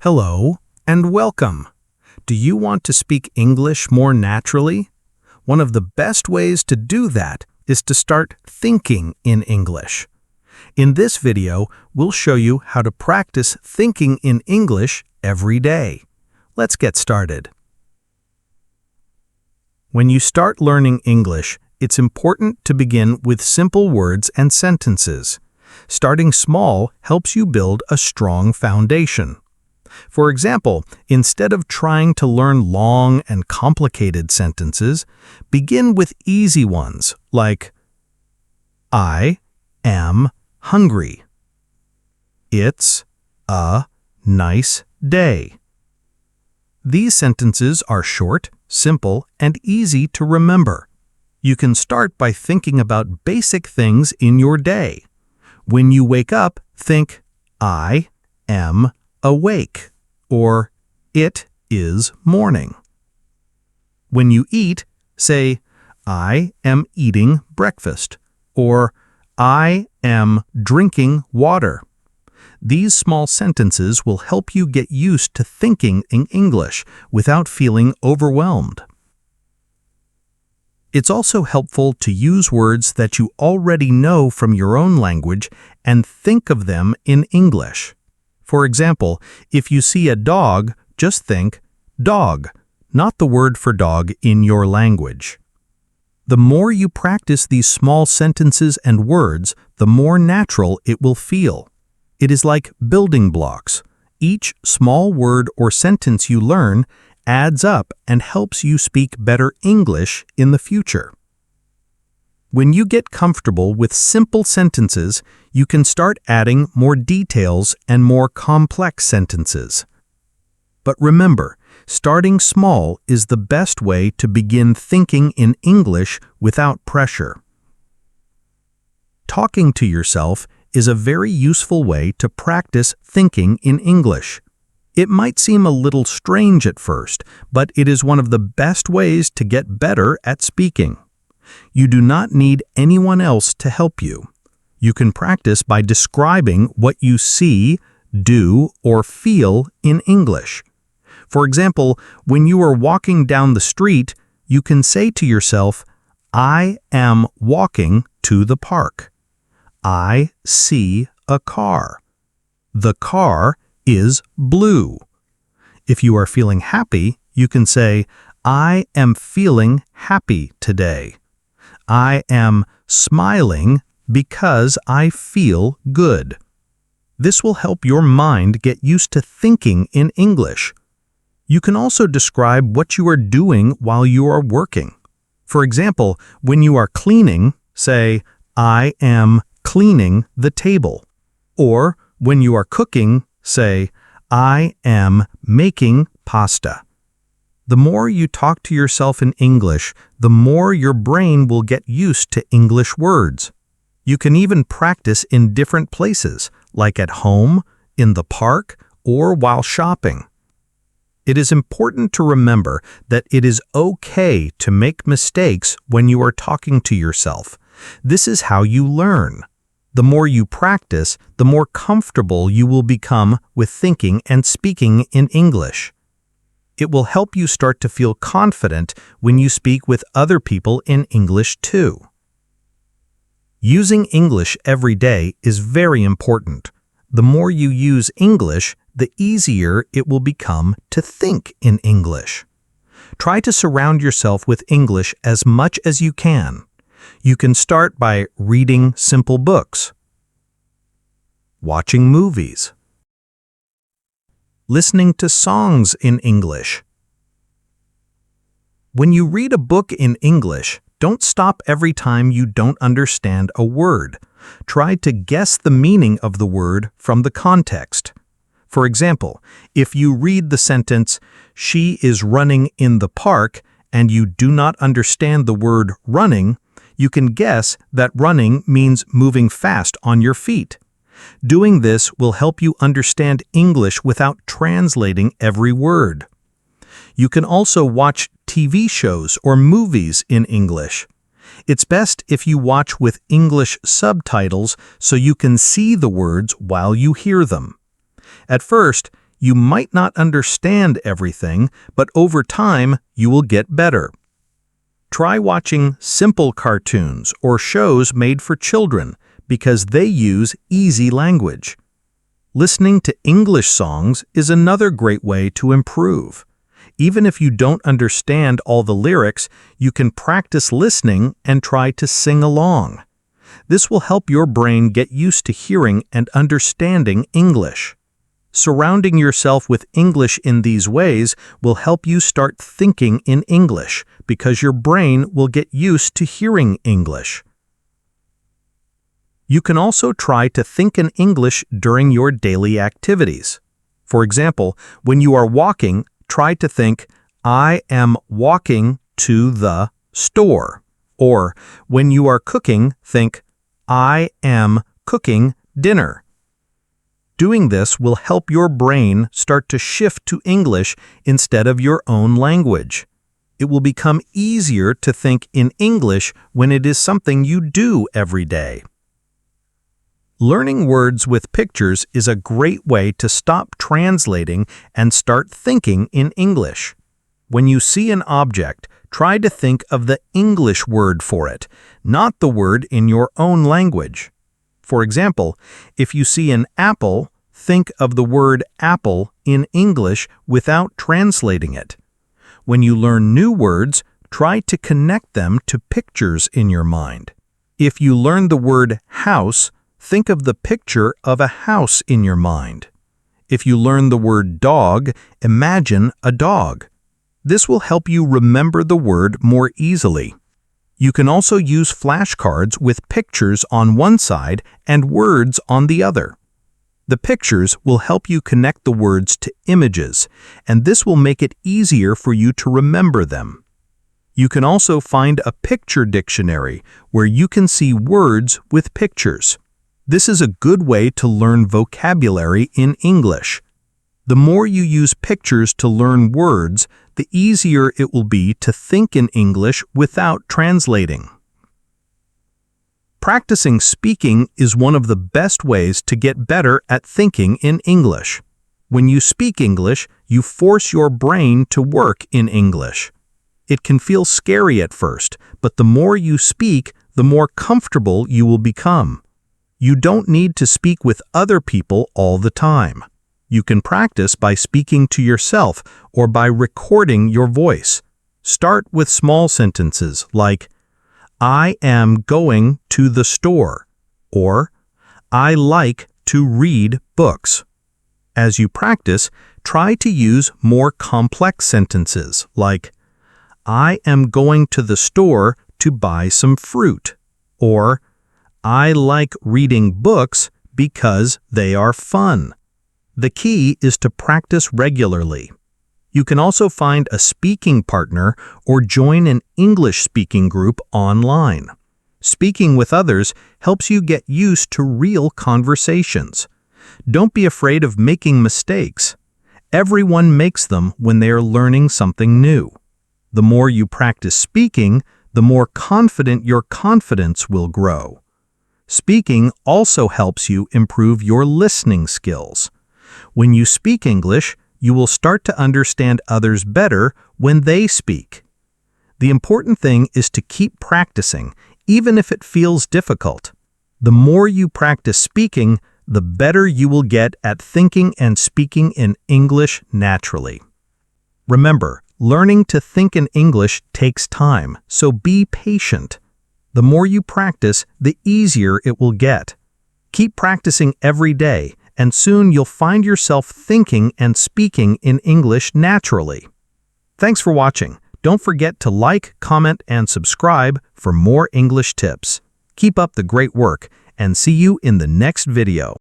Hello and welcome. Do you want to speak English more naturally? One of the best ways to do that is to start thinking in English. In this video, we'll show you how to practice thinking in English every day. Let's get started. When you start learning English, it's important to begin with simple words and sentences. Starting small helps you build a strong foundation. For example, instead of trying to learn long and complicated sentences, begin with easy ones like I am hungry. It's a nice day. These sentences are short, simple, and easy to remember. You can start by thinking about basic things in your day. When you wake up, think, I am awake, or it is morning. When you eat, say, I am eating breakfast, or I am drinking water. These small sentences will help you get used to thinking in English without feeling overwhelmed. It's also helpful to use words that you already know from your own language and think of them in English. For example, if you see a dog, just think dog, not the word for dog in your language. The more you practice these small sentences and words, the more natural it will feel. It is like building blocks. Each small word or sentence you learn adds up and helps you speak better English in the future. When you get comfortable with simple sentences, you can start adding more details and more complex sentences. But remember, starting small is the best way to begin thinking in English without pressure. Talking to yourself is a very useful way to practice thinking in English. It might seem a little strange at first, but it is one of the best ways to get better at speaking. You do not need anyone else to help you. You can practice by describing what you see, do, or feel in English. For example, when you are walking down the street, you can say to yourself, I am walking to the park. I see a car. The car is blue. If you are feeling happy, you can say, I am feeling happy today. I am smiling because I feel good. This will help your mind get used to thinking in English. You can also describe what you are doing while you are working. For example, when you are cleaning, say, I am cleaning the table. Or when you are cooking, say, I am making pasta. The more you talk to yourself in English, the more your brain will get used to English words. You can even practice in different places, like at home, in the park, or while shopping. It is important to remember that it is okay to make mistakes when you are talking to yourself. This is how you learn. The more you practice, the more comfortable you will become with thinking and speaking in English. It will help you start to feel confident when you speak with other people in English too. Using English every day is very important. The more you use English, the easier it will become to think in English. Try to surround yourself with English as much as you can. You can start by reading simple books, watching movies, listening to songs in English. When you read a book in English, don't stop every time you don't understand a word. Try to guess the meaning of the word from the context. For example, if you read the sentence, she is running in the park, and you do not understand the word running, you can guess that running means moving fast on your feet. Doing this will help you understand English without translating every word. You can also watch TV shows or movies in English. It's best if you watch with English subtitles so you can see the words while you hear them. At first, You might not understand everything, but over time, you will get better. Try watching simple cartoons or shows made for children because they use easy language. Listening to English songs is another great way to improve. Even if you don't understand all the lyrics, you can practice listening and try to sing along. This will help your brain get used to hearing and understanding English. Surrounding yourself with English in these ways will help you start thinking in English because your brain will get used to hearing English. You can also try to think in English during your daily activities. For example, when you are walking, try to think, I am walking to the store. Or when you are cooking, think, I am cooking dinner. Doing this will help your brain start to shift to English instead of your own language. It will become easier to think in English when it is something you do every day. Learning words with pictures is a great way to stop translating and start thinking in English. When you see an object, try to think of the English word for it, not the word in your own language. For example, if you see an apple, think of the word apple in English without translating it. When you learn new words, try to connect them to pictures in your mind. If you learn the word house, think of the picture of a house in your mind. If you learn the word dog, imagine a dog. This will help you remember the word more easily. You can also use flashcards with pictures on one side and words on the other. The pictures will help you connect the words to images, and this will make it easier for you to remember them. You can also find a picture dictionary where you can see words with pictures. This is a good way to learn vocabulary in English. The more you use pictures to learn words, the easier it will be to think in English without translating. Practicing speaking is one of the best ways to get better at thinking in English. When you speak English, you force your brain to work in English. It can feel scary at first, but the more you speak, the more comfortable you will become. You don't need to speak with other people all the time. You can practice by speaking to yourself or by recording your voice. Start with small sentences like, I am going to the store, or I like to read books. As you practice, try to use more complex sentences like, I am going to the store to buy some fruit, or I like reading books because they are fun. The key is to practice regularly. You can also find a speaking partner or join an English-speaking group online. Speaking with others helps you get used to real conversations. Don't be afraid of making mistakes. Everyone makes them when they are learning something new. The more you practice speaking, the more confident your confidence will grow. Speaking also helps you improve your listening skills. When you speak English, you will start to understand others better when they speak. The important thing is to keep practicing, even if it feels difficult. The more you practice speaking, the better you will get at thinking and speaking in English naturally. Remember, learning to think in English takes time, so be patient. The more you practice, the easier it will get. Keep practicing every day, and soon you'll find yourself thinking and speaking in English naturally. Thanks for watching. Don't forget to like, comment, and subscribe for more English tips. Keep up the great work, and see you in the next video.